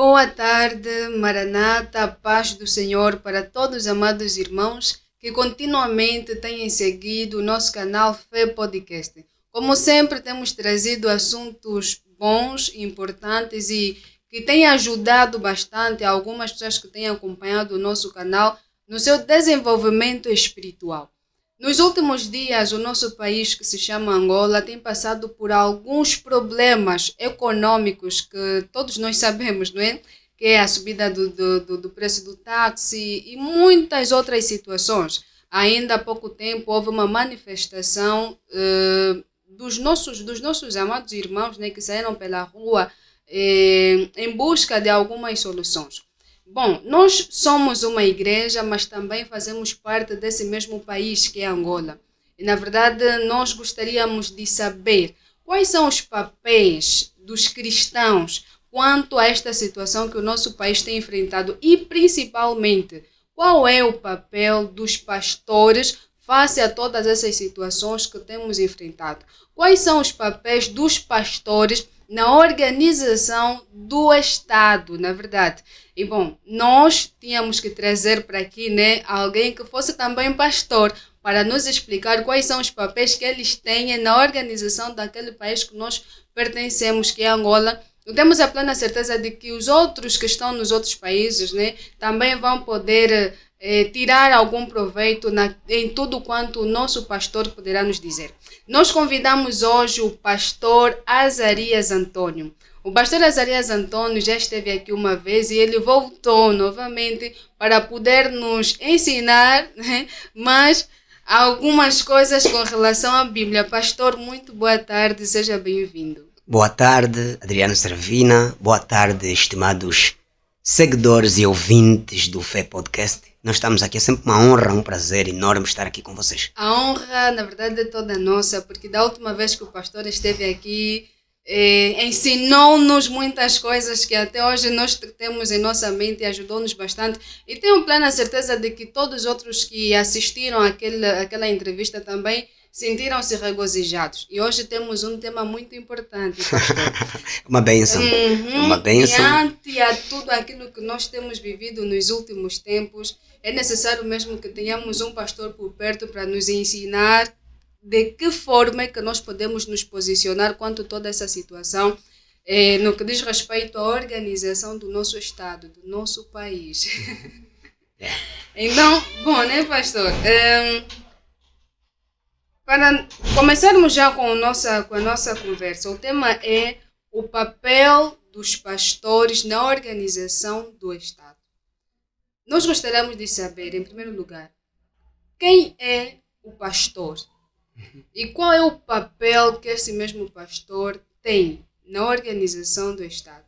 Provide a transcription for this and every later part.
Boa tarde, Maranata, a paz do Senhor para todos os amados irmãos que continuamente têm seguido o nosso canal Fé Podcast. Como sempre, temos trazido assuntos bons, importantes e que têm ajudado bastante algumas pessoas que têm acompanhado o nosso canal no seu desenvolvimento espiritual. Nos últimos dias, o nosso país, que se chama Angola, tem passado por alguns problemas econômicos que todos nós sabemos, não é? Que é a subida do preço do táxi e muitas outras situações. Ainda há pouco tempo houve uma manifestação dos nossos amados irmãos, né, que saíram pela rua em busca de algumas soluções. Bom, nós somos uma igreja, mas também fazemos parte desse mesmo país que é Angola. E, na verdade, nós gostaríamos de saber quais são os papéis dos cristãos quanto a esta situação que o nosso país tem enfrentado e, principalmente, qual é o papel dos pastores face a todas essas situações que temos enfrentado. Quais são os papéis dos pastores na organização do Estado, na verdade. E bom, nós tínhamos que trazer para aqui, né, alguém que fosse também pastor, para nos explicar quais são os papéis que eles têm na organização daquele país que nós pertencemos, que é Angola. E temos a plena certeza de que os outros que estão nos outros países, né, também vão poder tirar algum proveito em tudo quanto o nosso pastor poderá nos dizer. Nós convidamos hoje o pastor Azarias Antônio. O pastor Azarias Antônio já esteve aqui uma vez e ele voltou novamente para poder nos ensinar, né, mas algumas coisas com relação à Bíblia. Pastor, muito boa tarde, seja bem-vindo. Boa tarde, Adriano Servina. Boa tarde, estimados seguidores e ouvintes do Fé Podcast. Nós estamos aqui, é sempre uma honra, um prazer enorme estar aqui com vocês. A honra, na verdade, é toda nossa, porque da última vez que o pastor esteve aqui, ensinou-nos muitas coisas que até hoje nós temos em nossa mente e ajudou-nos bastante. E tenho plena certeza de que todos os outros que assistiram àquela entrevista também sentiram-se regozijados. E hoje temos um tema muito importante, pastor. Uma bênção. Uma bênção. Diante a tudo aquilo que nós temos vivido nos últimos tempos, é necessário mesmo que tenhamos um pastor por perto para nos ensinar de que forma é que nós podemos nos posicionar quanto a toda essa situação, no que diz respeito à organização do nosso Estado, do nosso país. Então, bom, né, pastor? Para começarmos já com a nossa conversa, o tema é o papel dos pastores na organização do Estado. Nós gostaríamos de saber, em primeiro lugar, quem é o pastor e qual é o papel que esse mesmo pastor tem na organização do Estado.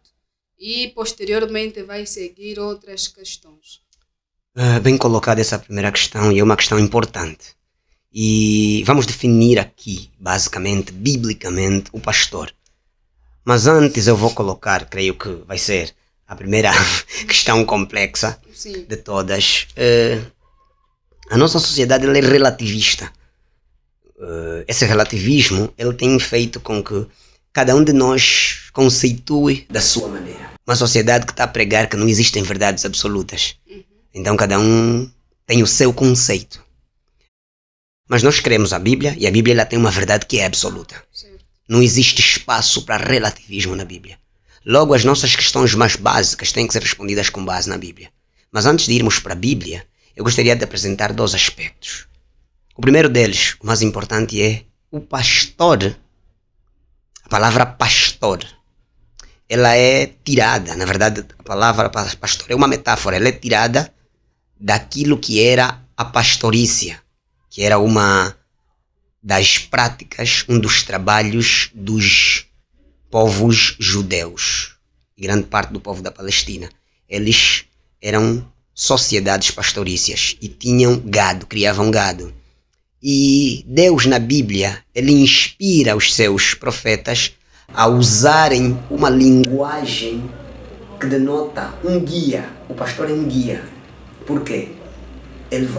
E, posteriormente, vai seguir outras questões. Bem colocada essa primeira questão, e é uma questão importante. E vamos definir aqui, basicamente, biblicamente, o pastor. Mas antes eu vou colocar, creio que vai ser a primeira questão complexa. Sim. De todas. A nossa sociedade ela é relativista. Esse relativismo ele tem feito com que cada um de nós conceitue da sua maneira. Uma sociedade que está a pregar que não existem verdades absolutas. Então cada um tem o seu conceito. Mas nós cremos a Bíblia, e a Bíblia ela tem uma verdade que é absoluta. Certo. Não existe espaço para relativismo na Bíblia. Logo, as nossas questões mais básicas têm que ser respondidas com base na Bíblia. Mas antes de irmos para a Bíblia, eu gostaria de apresentar dois aspectos. O primeiro deles, o mais importante, é o pastor. A palavra pastor, ela é tirada, na verdade, a palavra pastor é uma metáfora, ela é tirada daquilo que era a pastorícia, que era uma das práticas, um dos trabalhos dos povos judeus, e grande parte do povo da Palestina. Eles eram sociedades pastorícias e tinham gado, criavam gado. E Deus na Bíblia, ele inspira os seus profetas a usarem uma linguagem que denota um guia. O pastor é um guia. Por quê?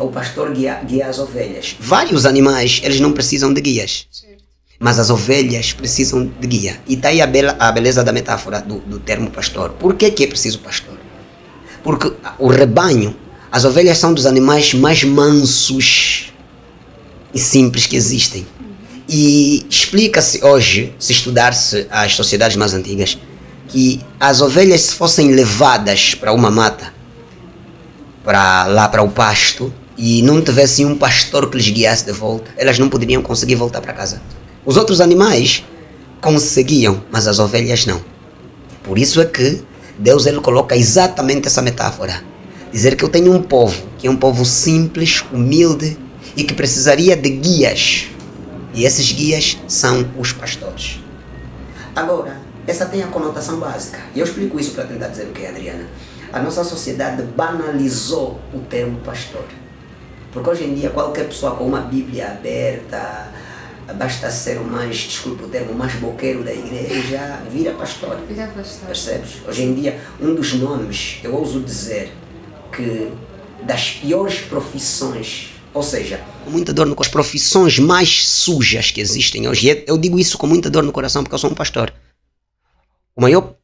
O pastor guia as ovelhas. Vários animais, eles não precisam de guias. Certo. Mas as ovelhas precisam de guia. E está aí a beleza da metáfora do termo pastor. Por que é preciso pastor? Porque o rebanho, as ovelhas são dos animais mais mansos e simples que existem. E explica-se hoje, se estudar-se as sociedades mais antigas, que as ovelhas, se fossem levadas para uma mata, para o pasto, e não tivessem um pastor que lhes guiasse de volta, elas não poderiam conseguir voltar para casa. Os outros animais conseguiam, mas as ovelhas não. Por isso é que Deus ele coloca exatamente essa metáfora. Dizer que eu tenho um povo, que é um povo simples, humilde e que precisaria de guias. E esses guias são os pastores. Agora, essa tem a conotação básica. E eu explico isso para tentar dizer o que é, Adriana. A nossa sociedade banalizou o termo pastor. Porque hoje em dia qualquer pessoa com uma Bíblia aberta, basta ser o mais, desculpa o termo, o mais boqueiro da igreja, vira pastor. Percebes? Hoje em dia, um dos nomes, eu ouso dizer, que das piores profissões, ou seja, com muita dor no coração, as profissões mais sujas que existem hoje, eu digo isso com muita dor no coração porque eu sou um pastor. O maior,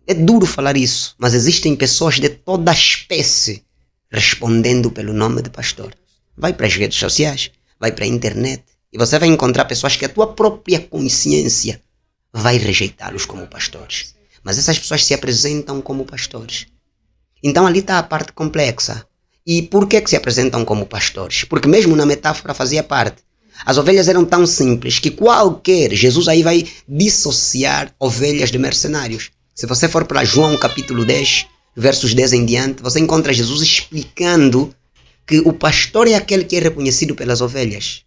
é duro falar isso, mas existem pessoas de toda a espécie respondendo pelo nome de pastor. Vai para as redes sociais, vai para a internet, e você vai encontrar pessoas que a tua própria consciência vai rejeitá-los como pastores. Mas essas pessoas se apresentam como pastores. Então ali está a parte complexa. E por que se apresentam como pastores? Porque mesmo na metáfora fazia parte. As ovelhas eram tão simples que Jesus aí vai dissociar ovelhas de mercenários. Se você for para João capítulo 10, versos 10 em diante, você encontra Jesus explicando que o pastor é aquele que é reconhecido pelas ovelhas.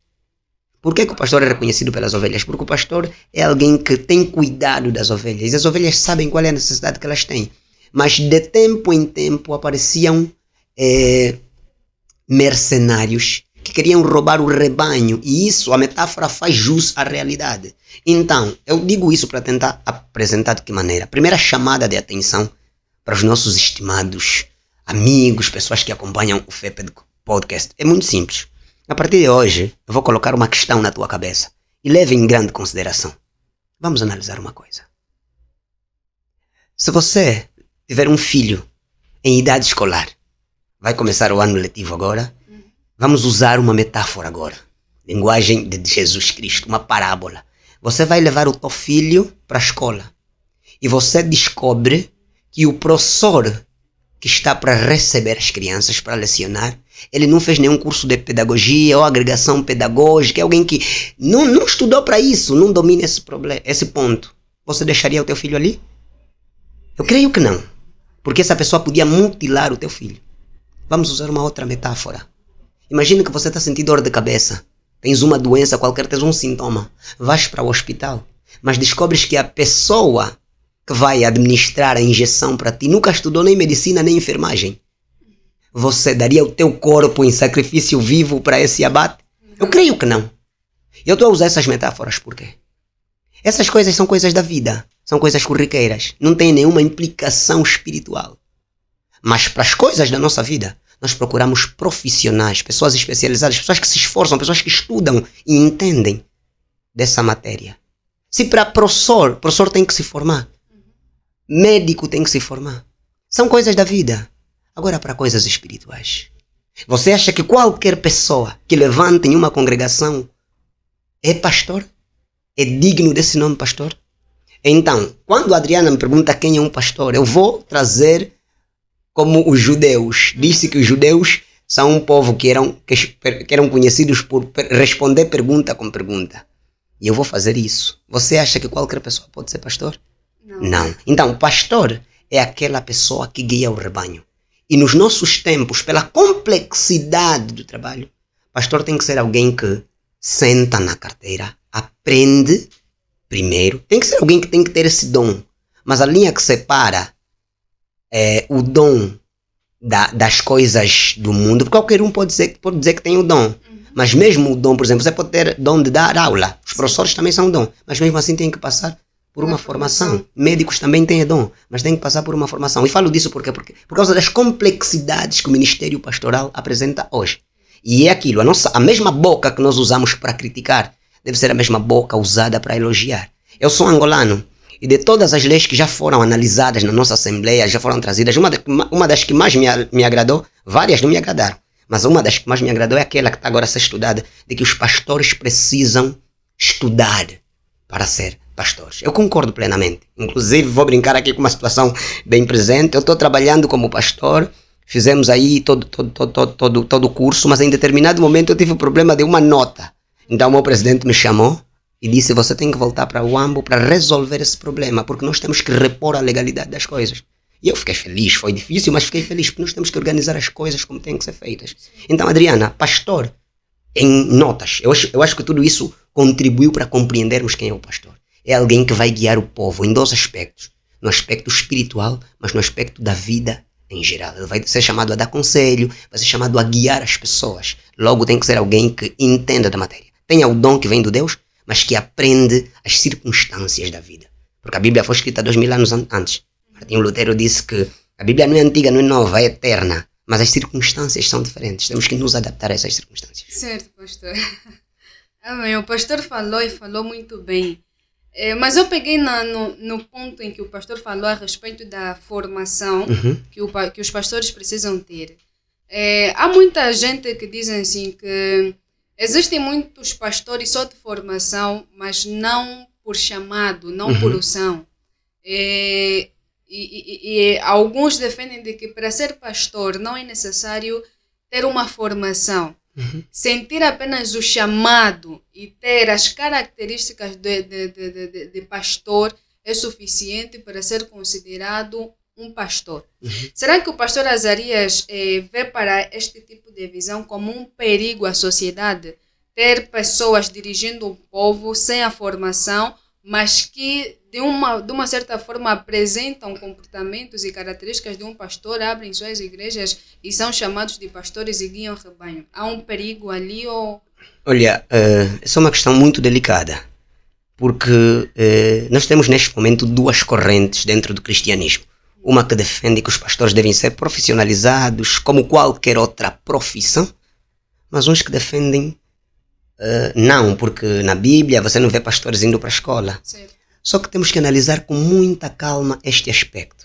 Por que o pastor é reconhecido pelas ovelhas? Porque o pastor é alguém que tem cuidado das ovelhas. E as ovelhas sabem qual é a necessidade que elas têm. Mas de tempo em tempo apareciam mercenários que queriam roubar o rebanho. E isso, a metáfora faz jus à realidade. Então, eu digo isso para tentar apresentar de que maneira. A primeira chamada de atenção para os nossos estimados amigos, pessoas que acompanham o FEPED Podcast, é muito simples. A partir de hoje, eu vou colocar uma questão na tua cabeça e leve em grande consideração. Vamos analisar uma coisa. Se você tiver um filho em idade escolar, vai começar o ano letivo agora, vamos usar uma metáfora agora. Linguagem de Jesus Cristo, uma parábola. Você vai levar o teu filho para a escola e você descobre que o professor que está para receber as crianças, para lecionar, ele não fez nenhum curso de pedagogia ou agregação pedagógica, é alguém que não estudou para isso, não domina esse ponto. Você deixaria o teu filho ali? Eu creio que não, porque essa pessoa podia mutilar o teu filho. Vamos usar uma outra metáfora. Imagina que você está sentindo dor de cabeça, tens uma doença qualquer, tens um sintoma, vais para o hospital, mas descobres que a pessoa que vai administrar a injeção para ti nunca estudou nem medicina nem enfermagem. Você daria o teu corpo em sacrifício vivo para esse abate? Eu creio que não. Eu estou a usar essas metáforas por quê? Essas coisas são coisas da vida, são coisas corriqueiras, não têm nenhuma implicação espiritual. Mas para as coisas da nossa vida, nós procuramos profissionais, pessoas especializadas, pessoas que se esforçam, pessoas que estudam e entendem dessa matéria. Se para professor tem que se formar. Médico tem que se formar. São coisas da vida. Agora para coisas espirituais. Você acha que qualquer pessoa que levanta em uma congregação é pastor? É digno desse nome pastor? Então, quando a Adriana me pergunta quem é um pastor, eu vou trazer como os judeus. Disse que os judeus são um povo que eram conhecidos por responder pergunta com pergunta. E eu vou fazer isso. Você acha que qualquer pessoa pode ser pastor? Não. Então, o pastor é aquela pessoa que guia o rebanho. E nos nossos tempos, pela complexidade do trabalho, pastor tem que ser alguém que senta na carteira, aprende primeiro. Tem que ser alguém que tem que ter esse dom. Mas a linha que separa o dom das coisas do mundo, porque qualquer um pode dizer que tem o dom. Mas mesmo o dom, por exemplo, você pode ter dom de dar aula. Os professores também são dom. Mas mesmo assim tem que passar por uma formação. Médicos também têm dom, mas têm que passar por uma formação. E falo disso por causa das complexidades que o ministério pastoral apresenta hoje. E é aquilo, a mesma boca que nós usamos para criticar deve ser a mesma boca usada para elogiar. Eu sou angolano e de todas as leis que já foram analisadas na nossa Assembleia, já foram trazidas, uma das que mais me agradou, várias não me agradaram, mas uma das que mais me agradou é aquela que está agora a ser estudada, de que os pastores precisam estudar para ser pastores. Eu concordo plenamente. Inclusive, vou brincar aqui com uma situação bem presente. Eu estou trabalhando como pastor, fizemos aí todo o curso, mas em determinado momento eu tive o problema de uma nota. Então o meu presidente me chamou e disse: você tem que voltar para o AMBO para resolver esse problema, porque nós temos que repor a legalidade das coisas. E eu fiquei feliz, foi difícil, mas fiquei feliz, porque nós temos que organizar as coisas como têm que ser feitas. Então, Adriana, pastor em notas, eu acho que tudo isso contribuiu para compreendermos quem é o pastor. É alguém que vai guiar o povo em dois aspectos. No aspecto espiritual, mas no aspecto da vida em geral. Ele vai ser chamado a dar conselho, vai ser chamado a guiar as pessoas. Logo tem que ser alguém que entenda da matéria. Tenha o dom que vem do Deus, mas que aprende as circunstâncias da vida. Porque a Bíblia foi escrita 2000 anos antes. Martinho Lutero disse que a Bíblia não é antiga, não é nova, é eterna. Mas as circunstâncias são diferentes. Temos que nos adaptar a essas circunstâncias. Certo, pastor. Amém. O pastor falou e falou muito bem. Mas eu peguei no ponto em que o pastor falou a respeito da formação que os pastores precisam ter. Há muita gente que diz assim que existem muitos pastores só de formação, mas não por chamado, não por unção. E alguns defendem de que para ser pastor não é necessário ter uma formação. Sentir apenas o chamado e ter as características de pastor é suficiente para ser considerado um pastor. Será que o pastor Azarias vê para este tipo de visão como um perigo à sociedade? Ter pessoas dirigindo o povo sem a formação, mas que de uma certa forma apresentam comportamentos e características de um pastor, abrem suas igrejas e são chamados de pastores e guiam o rebanho. Há um perigo ali ou... Olha, essa é uma questão muito delicada, porque nós temos neste momento duas correntes dentro do cristianismo. Uma que defende que os pastores devem ser profissionalizados como qualquer outra profissão, mas uns que defendem não, porque na Bíblia você não vê pastores indo para a escola. Certo. Só que temos que analisar com muita calma este aspecto.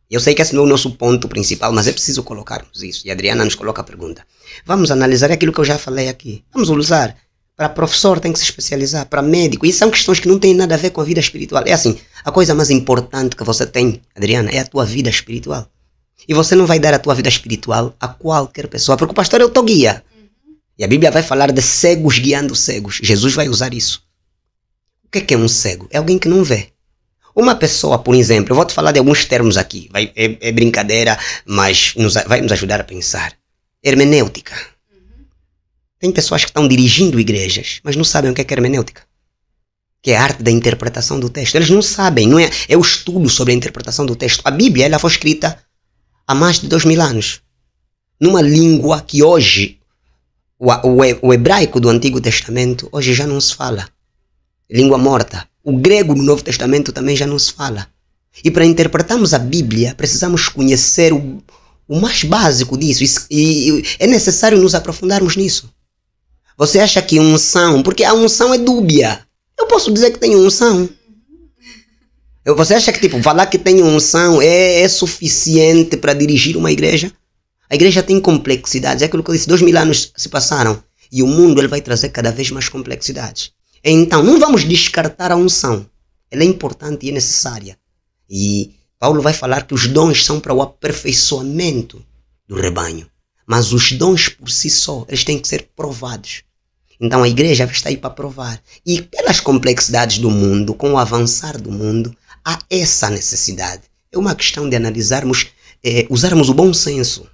Eu sei que esse não é o nosso ponto principal, mas é preciso colocarmos isso. E a Adriana nos coloca a pergunta. Vamos analisar aquilo que eu já falei aqui. Vamos usar. Para professor tem que se especializar, para médico. E são questões que não têm nada a ver com a vida espiritual. É assim, a coisa mais importante que você tem, Adriana, é a tua vida espiritual. E você não vai dar a tua vida espiritual a qualquer pessoa, porque o pastor é o teu guia. E a Bíblia vai falar de cegos guiando cegos. Jesus vai usar isso. O que é um cego? É alguém que não vê. Uma pessoa, por exemplo, eu vou te falar de alguns termos aqui. É brincadeira, mas vai nos ajudar a pensar. Hermenêutica. Tem pessoas que estão dirigindo igrejas, mas não sabem o que é hermenêutica. Que é a arte da interpretação do texto. Eles não sabem, não é? É o estudo sobre a interpretação do texto. A Bíblia ela foi escrita há mais de 2000 anos. Numa língua que hoje, o hebraico do Antigo Testamento, hoje já não se fala. Língua morta. O grego do Novo Testamento também já não se fala. E para interpretarmos a Bíblia, precisamos conhecer o mais básico disso. E é necessário nos aprofundarmos nisso. Você acha que unção, porque a unção é dúbia. Eu posso dizer que tenho unção. Você acha que falar que tenho unção é suficiente para dirigir uma igreja? A igreja tem complexidades. É aquilo que eu disse, 2000 anos se passaram. E o mundo ele vai trazer cada vez mais complexidades. Então, não vamos descartar a unção. Ela é importante e é necessária. E Paulo vai falar que os dons são para o aperfeiçoamento do rebanho. Mas os dons por si só, eles têm que ser provados. Então a igreja está aí para provar. E pelas complexidades do mundo, com o avançar do mundo, há essa necessidade. É uma questão de analisarmos, usarmos o bom senso.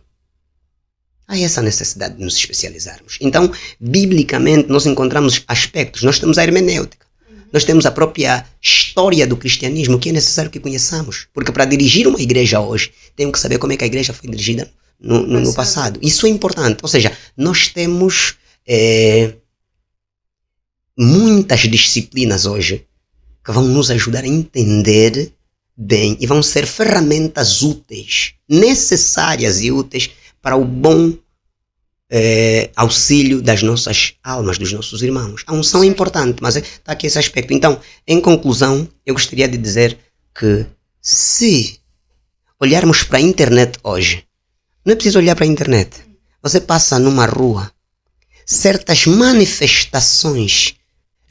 Há essa necessidade de nos especializarmos. Então, biblicamente, nós encontramos aspectos. Nós temos a hermenêutica. Nós temos a própria história do cristianismo, que é necessário que conheçamos. Porque para dirigir uma igreja hoje, temos que saber como é que a igreja foi dirigida no passado. Isso é importante. Ou seja, nós temos muitas disciplinas hoje que vão nos ajudar a entender bem e vão ser ferramentas úteis, necessárias e úteis para o bom auxílio das nossas almas, dos nossos irmãos. A unção é importante, mas está aqui esse aspecto. Então, em conclusão, eu gostaria de dizer que se olharmos para a internet hoje, não é preciso olhar para a internet. Você passa numa rua, certas manifestações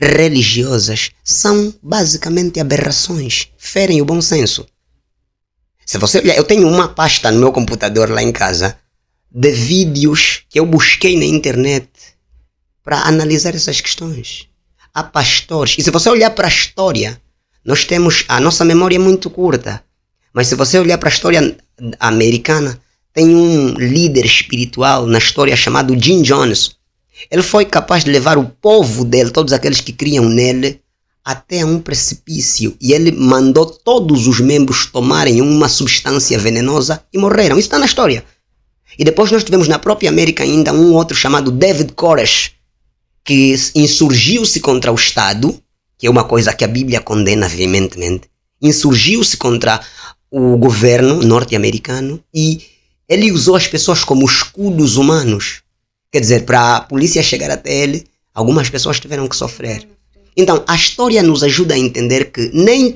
religiosas são basicamente aberrações, ferem o bom senso. Se você olhar, eu tenho uma pasta no meu computador lá em casa de vídeos que eu busquei na internet para analisar essas questões. Há pastores, e se você olhar para a história, nós temos, a nossa memória é muito curta, mas se você olhar para a história americana, tem um líder espiritual na história chamado Jim Jones. Ele foi capaz de levar o povo dele, todos aqueles que criam nele, até um precipício. E ele mandou todos os membros tomarem uma substância venenosa e morreram. Isso está na história. E depois nós tivemos na própria América ainda um outro chamado David Koresh, que insurgiu-se contra o Estado, que é uma coisa que a Bíblia condena veementemente. Insurgiu-se contra o governo norte-americano e ele usou as pessoas como escudos humanos. Quer dizer, para a polícia chegar até ele, algumas pessoas tiveram que sofrer. Então, a história nos ajuda a entender que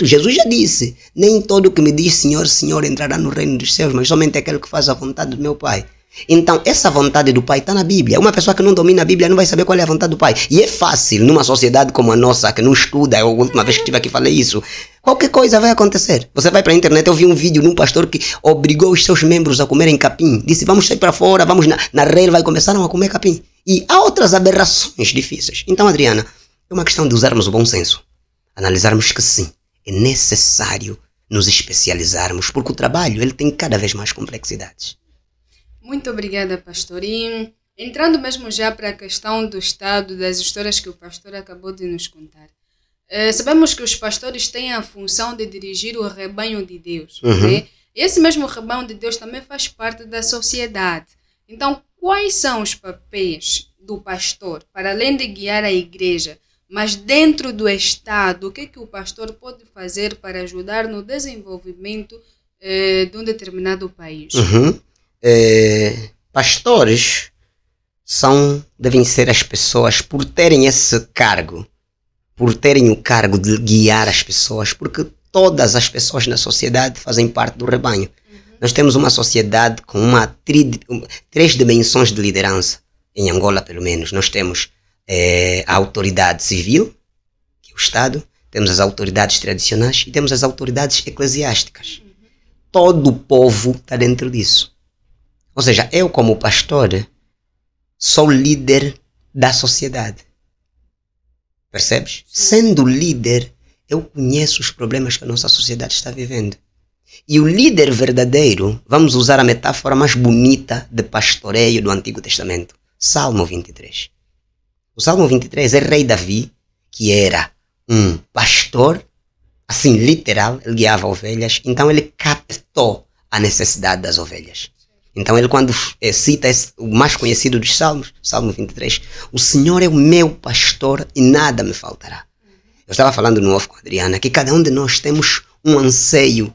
Jesus já disse, nem todo que me diz Senhor, Senhor entrará no reino dos céus, mas somente aquele que faz a vontade do meu Pai. Então, essa vontade do Pai está na Bíblia. Uma pessoa que não domina a Bíblia não vai saber qual é a vontade do Pai. E é fácil, numa sociedade como a nossa, que não estuda, a última vez que estive aqui falei isso, qualquer coisa vai acontecer. Você vai para a internet, eu vi um vídeo de um pastor que obrigou os seus membros a comerem capim. Disse, vamos sair para fora, vamos na relva, e começaram a comer capim. E há outras aberrações difíceis. Então, Adriana, é uma questão de usarmos o bom senso. Analisarmos que sim, é necessário nos especializarmos, porque o trabalho ele tem cada vez mais complexidades. Muito obrigada, pastor. E entrando mesmo já para a questão do Estado, das histórias que o pastor acabou de nos contar. Sabemos que os pastores têm a função de dirigir o rebanho de Deus. Né? Esse mesmo rebanho de Deus também faz parte da sociedade. Então, quais são os papéis do pastor, para além de guiar a igreja, mas dentro do Estado, o que o pastor pode fazer para ajudar no desenvolvimento de um determinado país? Pastores devem ser as pessoas, por terem esse cargo, por terem o cargo de guiar as pessoas, porque todas as pessoas na sociedade fazem parte do rebanho. Nós temos uma sociedade com três dimensões de liderança, em Angola pelo menos. Nós temos a autoridade civil, que é o Estado, temos as autoridades tradicionais e temos as autoridades eclesiásticas. Todo o povo está dentro disso. Ou seja, eu como pastor sou líder da sociedade. Percebes? Sendo líder, eu conheço os problemas que a nossa sociedade está vivendo. E o líder verdadeiro, vamos usar a metáfora mais bonita de pastoreio do Antigo Testamento. Salmo 23. O Salmo 23 é rei Davi, que era um pastor, assim literal, ele guiava ovelhas, então ele captou a necessidade das ovelhas. Então ele quando cita o mais conhecido dos Salmos, Salmo 23, o Senhor é o meu pastor e nada me faltará. Eu estava falando no off com a Adriana que cada um de nós temos um anseio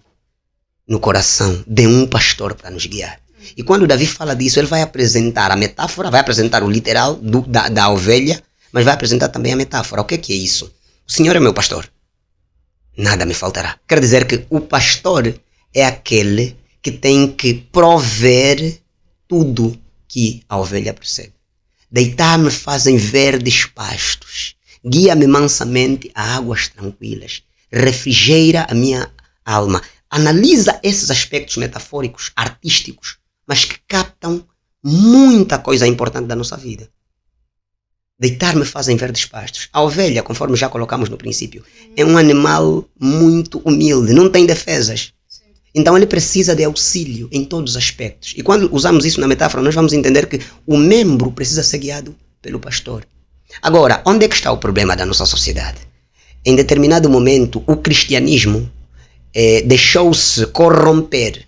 no coração de um pastor para nos guiar. E quando Davi fala disso, ele vai apresentar a metáfora, vai apresentar o literal da ovelha, mas vai apresentar também a metáfora. O que é isso? O Senhor é meu pastor, nada me faltará. Quer dizer que o pastor é aquele que tem que prover tudo que a ovelha precisa. Deitar-me fazem verdes pastos, guia-me mansamente a águas tranquilas, refrigera a minha alma. Analisa esses aspectos metafóricos, artísticos, mas que captam muita coisa importante da nossa vida. Deitar-me fazem verdes pastos. A ovelha, conforme já colocamos no princípio, é um animal muito humilde, não tem defesas. Então ele precisa de auxílio em todos os aspectos. E quando usamos isso na metáfora, nós vamos entender que o membro precisa ser guiado pelo pastor. Agora, onde é que está o problema da nossa sociedade? Em determinado momento, o cristianismo deixou-se corromper.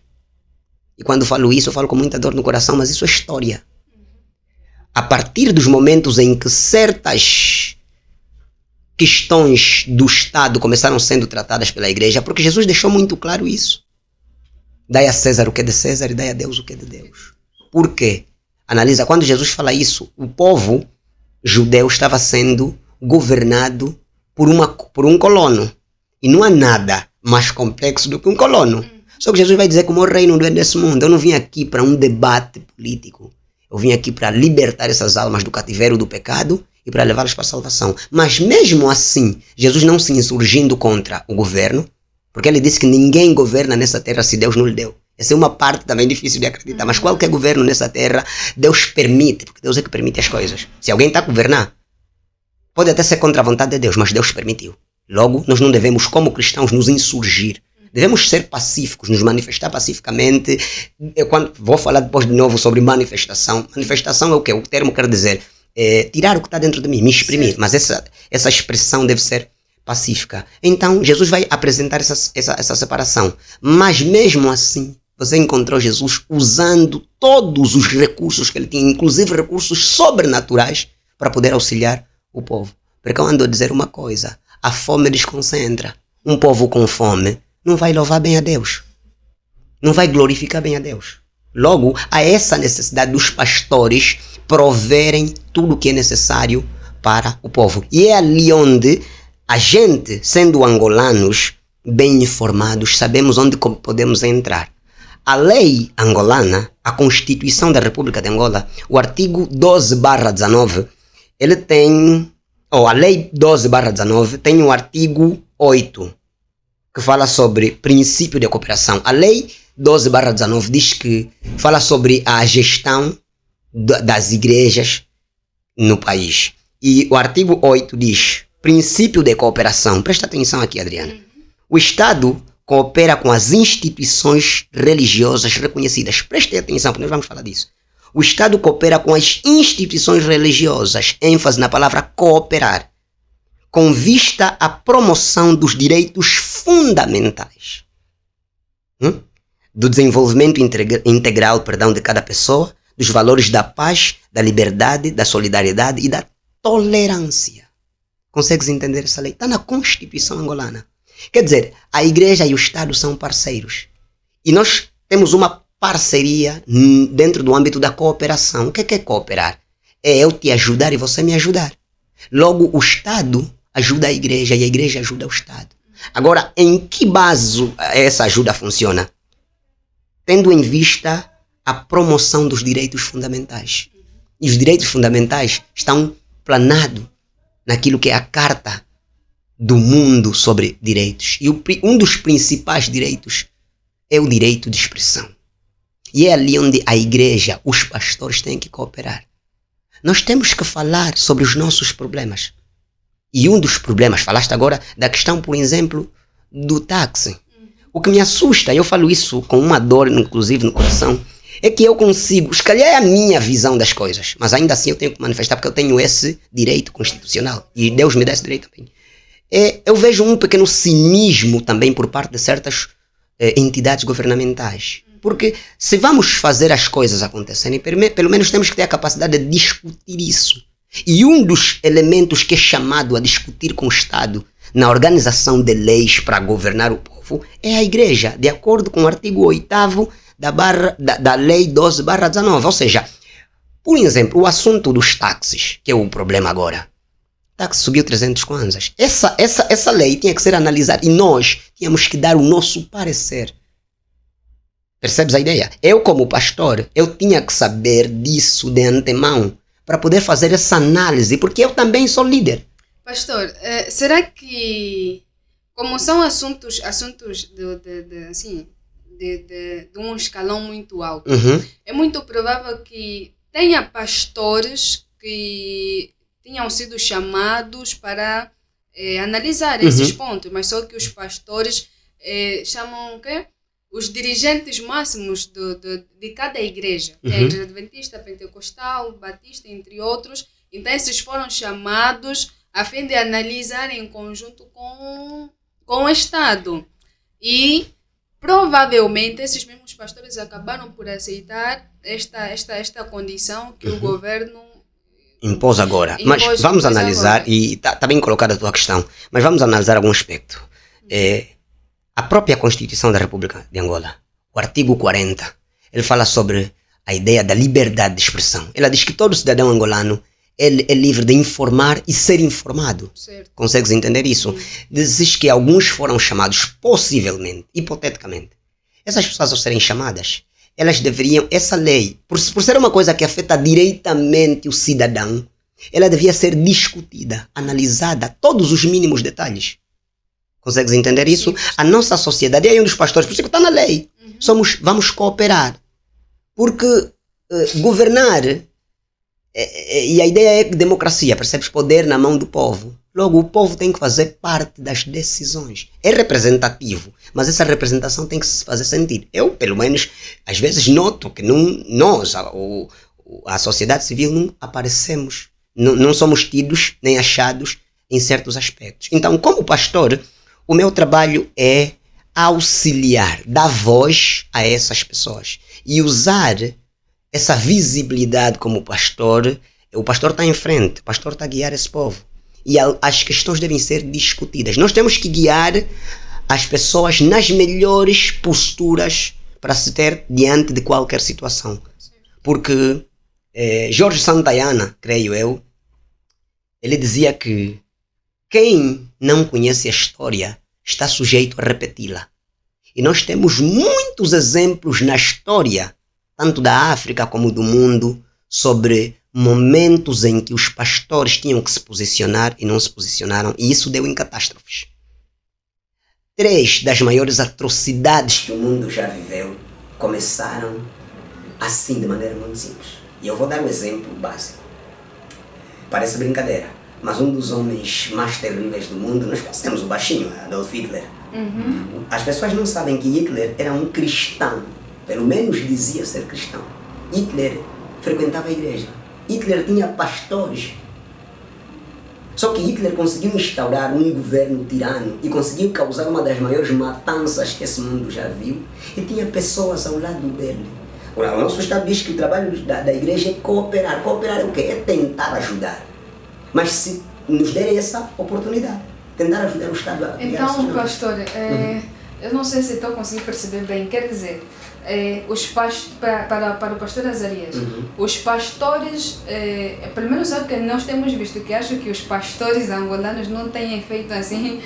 E quando falo isso, eu falo com muita dor no coração, mas isso é história. A partir dos momentos em que certas questões do Estado começaram sendo tratadas pela igreja, porque Jesus deixou muito claro isso. Dai a César o que é de César e dai a Deus o que é de Deus. Por quê? Analisa, quando Jesus fala isso, o povo judeu estava sendo governado por um colono. E não há nada mais complexo do que um colono. Só que Jesus vai dizer que o meu reino não é desse mundo. Eu não vim aqui para um debate político. Eu vim aqui para libertar essas almas do cativeiro do pecado e para levá-las para a salvação. Mas mesmo assim, Jesus não se insurgindo contra o governo, porque ele disse que ninguém governa nessa terra se Deus não lhe deu. Essa é uma parte também difícil de acreditar. Mas qualquer governo nessa terra, Deus permite, porque Deus é que permite as coisas. Se alguém está a governar, pode até ser contra a vontade de Deus, mas Deus permitiu. Logo, nós não devemos, como cristãos, nos insurgir. Devemos ser pacíficos, nos manifestar pacificamente. Quando vou falar depois de novo sobre manifestação. Manifestação é o quê? O termo quer dizer tirar o que está dentro de mim, me exprimir. Certo. Mas essa expressão deve ser pacífica. Então, Jesus vai apresentar essa separação. Mas mesmo assim, você encontrou Jesus usando todos os recursos que ele tinha, inclusive recursos sobrenaturais, para poder auxiliar o povo. Porque eu ando a dizer uma coisa, a fome desconcentra. Um povo com fome não vai louvar bem a Deus, não vai glorificar bem a Deus. Logo, há essa necessidade dos pastores proverem tudo o que é necessário para o povo. E é ali onde a gente, sendo angolanos, bem informados, sabemos onde podemos entrar. A lei angolana, a Constituição da República de Angola, o artigo 12/19, ele tem, a lei 12/19 tem o artigo 8, que fala sobre princípio de cooperação. A lei 12/19 diz que fala sobre a gestão das igrejas no país. E o artigo 8 diz princípio de cooperação. Presta atenção aqui, Adriana. O Estado coopera com as instituições religiosas reconhecidas. Preste atenção, porque nós vamos falar disso. O Estado coopera com as instituições religiosas, ênfase na palavra cooperar, com vista à promoção dos direitos fundamentais, do desenvolvimento integral de cada pessoa, dos valores da paz, da liberdade, da solidariedade e da tolerância. Consegues entender essa lei? Está na Constituição angolana. Quer dizer, a igreja e o Estado são parceiros. E nós temos uma parceria dentro do âmbito da cooperação. O que é cooperar? É eu te ajudar e você me ajudar. Logo, o Estado ajuda a igreja e a igreja ajuda o Estado. Agora, em que base essa ajuda funciona? Tendo em vista a promoção dos direitos fundamentais. E os direitos fundamentais estão planados naquilo que é a Carta do Mundo sobre Direitos. E um dos principais direitos é o direito de expressão. E é ali onde a igreja, os pastores têm que cooperar. Nós temos que falar sobre os nossos problemas. E um dos problemas, falaste agora da questão, por exemplo, do táxi. O que me assusta, eu falo isso com uma dor, inclusive, no coração, é que eu consigo, se calhar é a minha visão das coisas, mas ainda assim eu tenho que manifestar porque eu tenho esse direito constitucional. E Deus me dá esse direito também. Eu vejo um pequeno cinismo também por parte de certas entidades governamentais. Porque se vamos fazer as coisas acontecerem, pelo menos temos que ter a capacidade de discutir isso. E um dos elementos que é chamado a discutir com o Estado na organização de leis para governar o povo é a igreja, de acordo com o artigo 8º da lei 12/19. Ou seja, por exemplo, o assunto dos táxis, que é o problema agora. O táxi subiu 300 kwanzas. Essa lei tinha que ser analisada e nós tínhamos que dar o nosso parecer. Percebes a ideia? Eu, como pastor, eu tinha que saber disso de antemão para poder fazer essa análise, porque eu também sou líder. Pastor, será que, como são assuntos de um escalão muito alto, é muito provável que tenha pastores que tenham sido chamados para analisar esses pontos, mas só que os pastores chamam o quê? Os dirigentes máximos de cada igreja, que é a igreja adventista, pentecostal, batista, entre outros. Então, esses foram chamados a fim de analisar em conjunto com o Estado. E, provavelmente, esses mesmos pastores acabaram por aceitar esta condição que o governo impôs agora. Mas vamos analisar, agora. E está bem colocada a tua questão, mas vamos analisar algum aspecto. A própria Constituição da República de Angola, o artigo 40, ele fala sobre a ideia da liberdade de expressão. Ela diz que todo cidadão angolano ele é livre de informar e ser informado. Certo. Consegues entender isso? Diz que alguns foram chamados, possivelmente, hipoteticamente. Essas pessoas, ao serem chamadas, elas deveriam, essa lei, por ser uma coisa que afeta diretamente o cidadão, ela devia ser discutida, analisada, todos os mínimos detalhes. Consegues entender isso? Sim. A nossa sociedade, e aí um dos pastores, por isso que está na lei, vamos cooperar. Porque governar, e a ideia é democracia, percebes? Poder na mão do povo. Logo, o povo tem que fazer parte das decisões. É representativo, mas essa representação tem que se fazer sentir. Eu, pelo menos, às vezes noto que nós, a sociedade civil, não aparecemos. Não somos tidos nem achados em certos aspectos. Então, como pastor, o meu trabalho é auxiliar, dar voz a essas pessoas e usar essa visibilidade como pastor. O pastor está em frente, o pastor está a guiar esse povo. E as questões devem ser discutidas. Nós temos que guiar as pessoas nas melhores posturas para se ter diante de qualquer situação. Porque Jorge Santayana, creio eu, ele dizia que quem não conhece a história está sujeito a repeti-la. E nós temos muitos exemplos na história, tanto da África como do mundo, sobre momentos em que os pastores tinham que se posicionar e não se posicionaram, e isso deu em catástrofes. 3 das maiores atrocidades que o mundo já viveu começaram assim, de maneira muito simples. E eu vou dar um exemplo básico. Parece brincadeira, mas um dos homens mais terríveis do mundo, nós conhecemos o baixinho, Adolf Hitler. As pessoas não sabem que Hitler era um cristão, pelo menos dizia ser cristão. Hitler frequentava a igreja. Hitler tinha pastores. Só que Hitler conseguiu instaurar um governo tirano e conseguiu causar uma das maiores matanças que esse mundo já viu. E tinha pessoas ao lado dele. O nosso Estado diz que o trabalho da igreja é cooperar. Cooperar é o quê? É tentar ajudar. Mas se nos derem essa oportunidade, tentar ajudar o Estado a criar. Então, pastor, eu não sei se estou conseguindo perceber bem. Quer dizer, para o pastor Azarias, os pastores, pelo menos é o que nós temos visto, que acho que os pastores angolanos não têm feito assim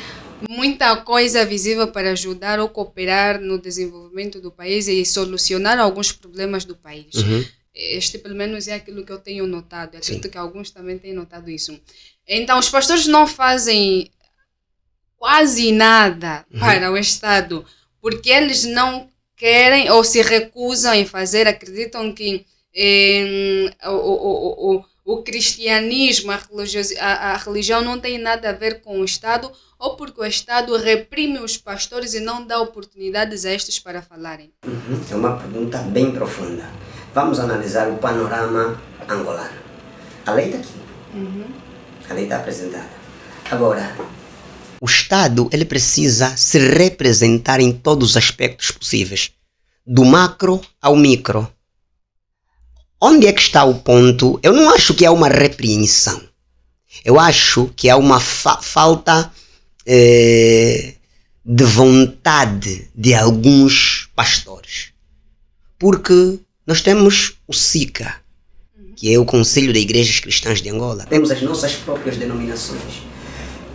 muita coisa visível para ajudar ou cooperar no desenvolvimento do país e solucionar alguns problemas do país. Este, pelo menos, é aquilo que eu tenho notado. Acredito que alguns também têm notado isso. Então, os pastores não fazem quase nada para o Estado, porque eles não querem ou se recusam em fazer, acreditam que o cristianismo, a religião não tem nada a ver com o Estado, ou porque o Estado reprime os pastores e não dá oportunidades a estes para falarem? É uma pergunta bem profunda. Vamos analisar o panorama angolano. A lei está aqui. A lei está apresentada. Agora, o Estado ele precisa se representar em todos os aspectos possíveis, do macro ao micro. Onde é que está o ponto? Eu não acho que há uma repreensão. Eu acho que há uma falta de vontade de alguns pastores. Porque nós temos o SICA, que é o Conselho de Igrejas Cristãs de Angola. Temos as nossas próprias denominações.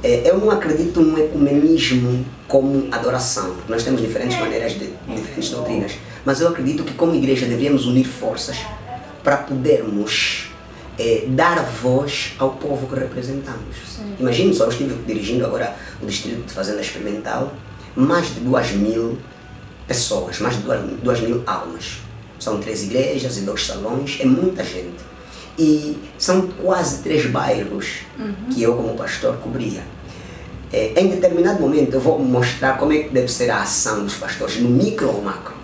Eu não acredito no ecumenismo como adoração, porque nós temos diferentes maneiras, diferentes doutrinas, mas eu acredito que como igreja deveríamos unir forças para podermos dar voz ao povo que representamos. Imagine só, eu estive dirigindo agora o Distrito de Fazenda Experimental, mais de 2.000 pessoas, mais de 2.000 almas. São 3 igrejas e 2 salões, é muita gente. E são quase 3 bairros que eu como pastor cobria. Em determinado momento eu vou mostrar como é que deve ser a ação dos pastores, no micro ou macro.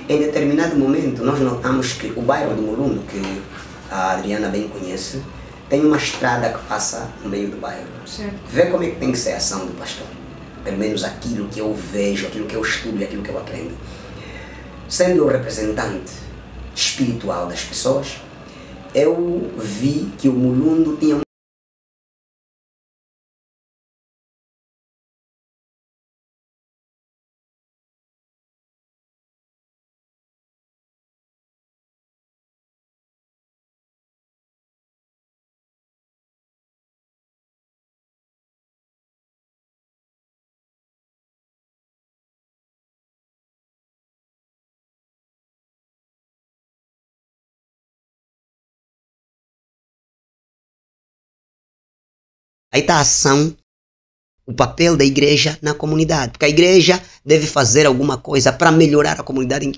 Em determinado momento nós notamos que o bairro do Mulundo, que a Adriana bem conhece, tem uma estrada que passa no meio do bairro. Vê como é que tem que ser a ação do pastor. Pelo menos aquilo que eu vejo, aquilo que eu estudo e aquilo que eu aprendo. Sendo o representante espiritual das pessoas, eu vi que o Mulundo tinha Aí está a ação, o papel da igreja na comunidade. Porque a igreja deve fazer alguma coisa para melhorar a comunidade em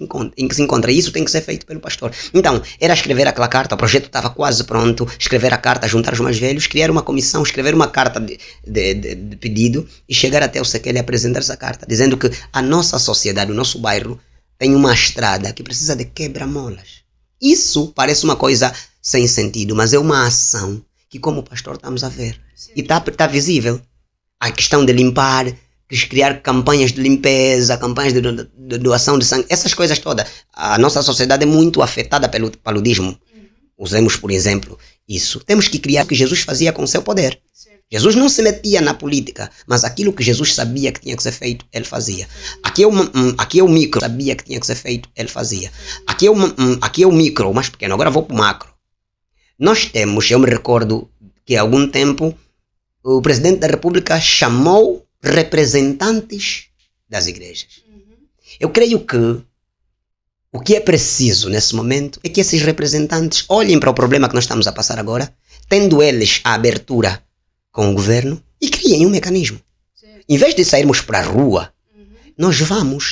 que se encontra. E isso tem que ser feito pelo pastor. Então, era escrever aquela carta, o projeto estava quase pronto, escrever a carta, juntar os mais velhos, criar uma comissão, escrever uma carta de pedido e chegar até o Sekele e apresentar essa carta, dizendo que a nossa sociedade, o nosso bairro, tem uma estrada que precisa de quebra-molas. Isso parece uma coisa sem sentido, mas é uma ação que como pastor estamos a ver. Sim. E está visível. A questão de limpar, criar campanhas de limpeza, campanhas de doação de sangue, essas coisas todas. A nossa sociedade é muito afetada pelo paludismo. Usemos, por exemplo, isso. Temos que criar o que Jesus fazia com o seu poder. Jesus não se metia na política, mas aquilo que Jesus sabia que tinha que ser feito, ele fazia. Aqui é o micro, sabia que tinha que ser feito, ele fazia. Aqui é o micro, o mais pequeno, agora vou para o macro. Nós temos, eu me recordo que há algum tempo, o presidente da República chamou representantes das igrejas. Eu creio que o que é preciso nesse momento é que esses representantes olhem para o problema que nós estamos a passar agora, tendo eles a abertura com o governo e criem um mecanismo. Em vez de sairmos para a rua, nós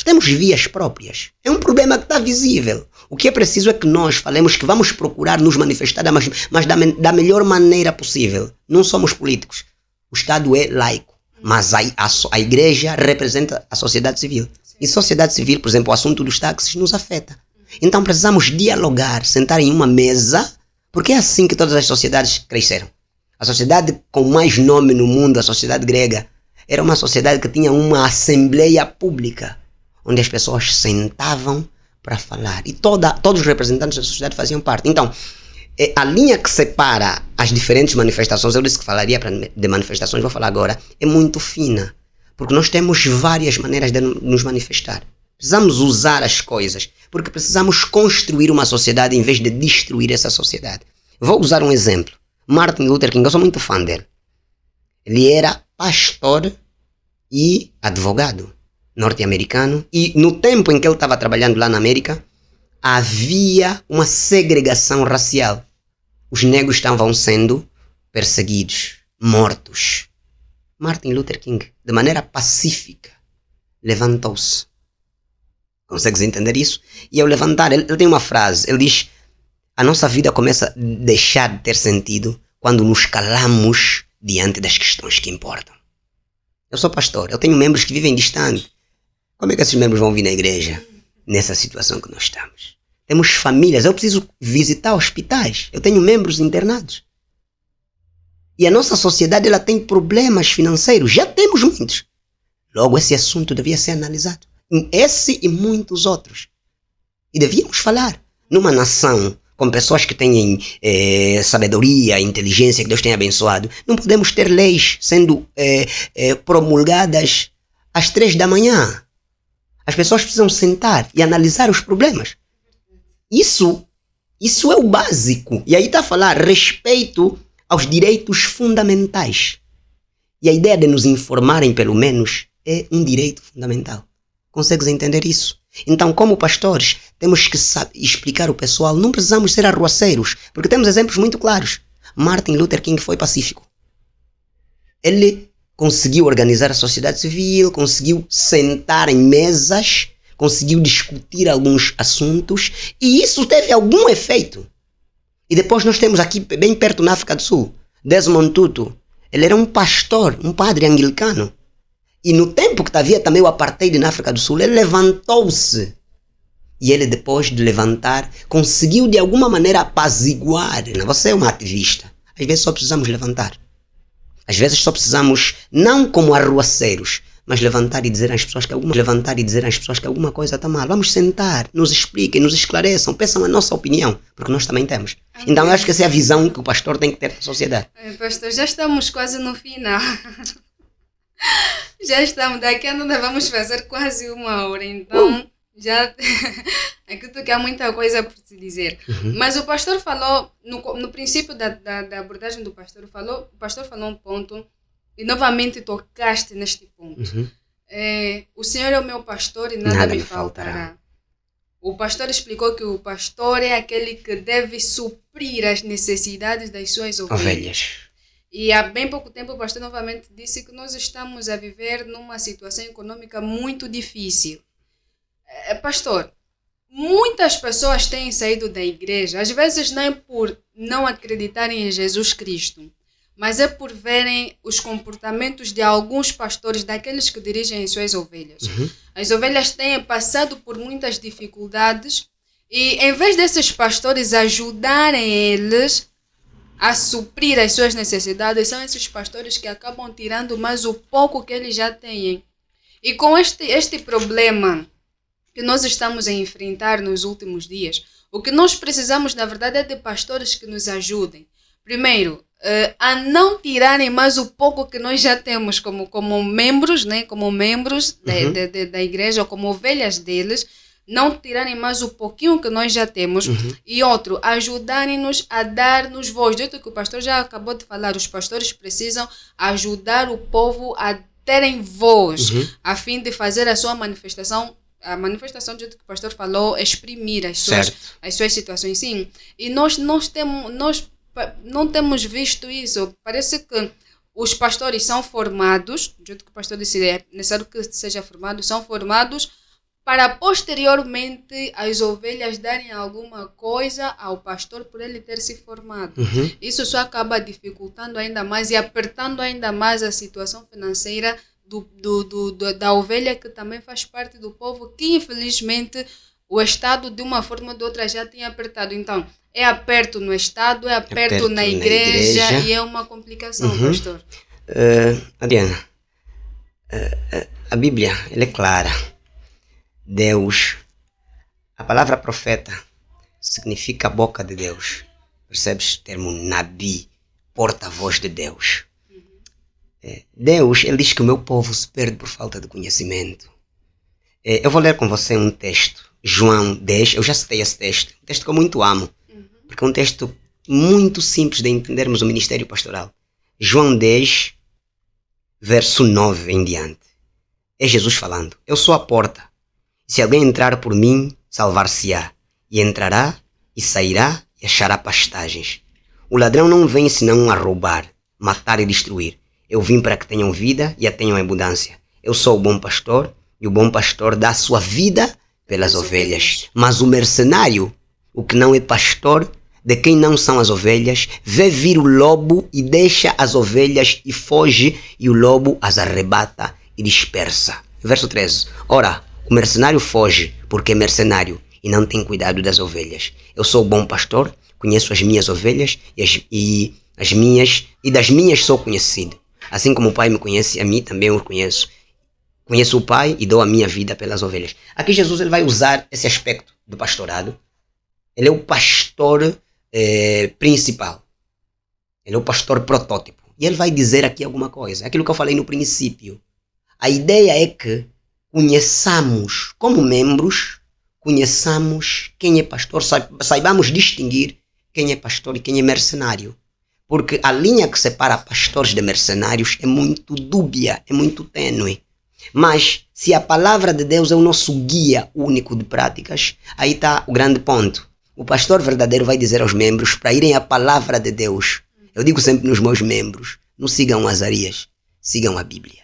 temos vias próprias. É um problema que está visível. O que é preciso é que nós falemos que vamos procurar nos manifestar, mas da melhor maneira possível. Não somos políticos. O Estado é laico, mas a igreja representa a sociedade civil. E sociedade civil, por exemplo, o assunto dos táxis nos afeta. Então precisamos dialogar, sentar em uma mesa, porque é assim que todas as sociedades cresceram. A sociedade com mais nome no mundo, a sociedade grega, era uma sociedade que tinha uma assembleia pública, onde as pessoas sentavam para falar. E todos os representantes da sociedade faziam parte. Então, a linha que separa as diferentes manifestações, eu disse que falaria de manifestações, vou falar agora, é muito fina. Porque nós temos várias maneiras de nos manifestar. Precisamos usar as coisas, porque precisamos construir uma sociedade em vez de destruir essa sociedade. Vou usar um exemplo. Martin Luther King, eu sou muito fã dele. Ele era pastor e advogado norte-americano. E no tempo em que ele estava trabalhando lá na América, havia uma segregação racial. Os negros estavam sendo perseguidos, mortos. Martin Luther King, de maneira pacífica, levantou-se. Consegues entender isso? E ao levantar, ele tem uma frase, ele diz: a nossa vida começa a deixar de ter sentido quando nos calamos diante das questões que importam. Eu sou pastor, eu tenho membros que vivem distante. Como é que esses membros vão vir na igreja nessa situação que nós estamos? Temos famílias, eu preciso visitar hospitais, eu tenho membros internados. E a nossa sociedade ela tem problemas financeiros, já temos muitos. Logo, esse assunto devia ser analisado. Esse e muitos outros. E devíamos falar. Numa nação com pessoas que têm sabedoria, inteligência, que Deus tem abençoado, não podemos ter leis sendo promulgadas às 3 da manhã. As pessoas precisam sentar e analisar os problemas. Isso é o básico. E aí está a falar respeito aos direitos fundamentais. E a ideia de nos informarem, pelo menos, é um direito fundamental. Consegues entender isso? Então, como pastores, temos que explicar ao pessoal, não precisamos ser arruaceiros, porque temos exemplos muito claros. Martin Luther King foi pacífico. Ele conseguiu organizar a sociedade civil, conseguiu sentar em mesas, conseguiu discutir alguns assuntos, e isso teve algum efeito. E depois nós temos aqui, bem perto na África do Sul, Desmond Tutu. Ele era um pastor, um padre anglicano. E no tempo que havia também o apartheid na África do Sul, ele levantou-se. E ele, depois de levantar, conseguiu de alguma maneira apaziguar. Você é uma ativista. Às vezes só precisamos levantar. Às vezes só precisamos, não como arruaceiros, mas levantar e dizer às pessoas que alguma coisa está mal. Vamos sentar, nos expliquem, nos esclareçam, peçam a nossa opinião, porque nós também temos. Então eu acho que essa é a visão que o pastor tem que ter da sociedade. Pastor, já estamos quase no final. Já estamos, daqui a nada vamos fazer quase 1 hora, então já acredito que há muita coisa por se dizer. Mas o pastor falou, no princípio da abordagem do pastor, o pastor falou um ponto e novamente tocaste neste ponto. O Senhor é o meu pastor e nada me faltará. O pastor explicou que o pastor é aquele que deve suprir as necessidades das suas ovelhas. E há bem pouco tempo o pastor novamente disse que nós estamos a viver numa situação econômica muito difícil. Pastor, muitas pessoas têm saído da igreja, às vezes não é por não acreditarem em Jesus Cristo, mas é por verem os comportamentos de alguns pastores, daqueles que dirigem as suas ovelhas. As ovelhas têm passado por muitas dificuldades e, em vez desses pastores ajudarem eles a suprir as suas necessidades, são esses pastores que acabam tirando mais o pouco que eles já têm. E com este problema que nós estamos a enfrentar nos últimos dias, o que nós precisamos, na verdade, é de pastores que nos ajudem. Primeiro, a não tirarem mais o pouco que nós já temos como membros, né? Como membros da igreja, ou como ovelhas deles, não tirarem mais o pouquinho que nós já temos. E outro, ajudarem-nos a dar-nos voz. Dito que o pastor já acabou de falar, os pastores precisam ajudar o povo a terem voz, a fim de fazer a sua manifestação. A manifestação, do que o pastor falou, exprimir as suas situações, sim. E nós não temos visto isso. Parece que os pastores são formados, do que o pastor disse, é necessário que seja formado, são formados para posteriormente as ovelhas darem alguma coisa ao pastor por ele ter se formado. Isso só acaba dificultando ainda mais e apertando ainda mais a situação financeira da ovelha, que também faz parte do povo, que infelizmente o Estado de uma forma ou de outra já tem apertado. Então, é aperto no Estado, é aperto na igreja e é uma complicação, pastor. Adriana, a Bíblia ela é clara. Deus, a palavra profeta significa a boca de Deus. Percebes o termo Nabi, porta-voz de Deus. Deus, ele diz que o meu povo se perde por falta de conhecimento. Eu vou ler com você um texto, João 10, eu já citei esse texto, um texto que eu muito amo, porque é um texto muito simples de entendermos o ministério pastoral. João 10, verso 9 em diante. É Jesus falando: eu sou a porta, se alguém entrar por mim, salvar-se-á, e entrará, e sairá, e achará pastagens. O ladrão não vem senão a roubar, matar e destruir. Eu vim para que tenham vida e a tenham em abundância. Eu sou o bom pastor, e o bom pastor dá a sua vida pelas ovelhas. Mas o mercenário, o que não é pastor, de quem não são as ovelhas, vê vir o lobo e deixa as ovelhas e foge, e o lobo as arrebata e dispersa. Verso 13. Ora, o mercenário foge porque é mercenário e não tem cuidado das ovelhas. Eu sou o bom pastor, conheço as minhas ovelhas e das minhas sou conhecido. Assim como o Pai me conhece, a mim também o conheço. Conheço o Pai e dou a minha vida pelas ovelhas. Aqui Jesus ele vai usar esse aspecto do pastorado. Ele é o pastor principal. Ele é o pastor protótipo. E ele vai dizer aqui alguma coisa. Aquilo que eu falei no princípio. A ideia é que conheçamos, como membros, conheçamos quem é pastor, saibamos distinguir quem é pastor e quem é mercenário. Porque a linha que separa pastores de mercenários é muito dúbia, é muito tênue. Mas se a palavra de Deus é o nosso guia único de práticas, aí está o grande ponto. O pastor verdadeiro vai dizer aos membros para irem à palavra de Deus. Eu digo sempre nos meus membros, não sigam Azarias, sigam a Bíblia.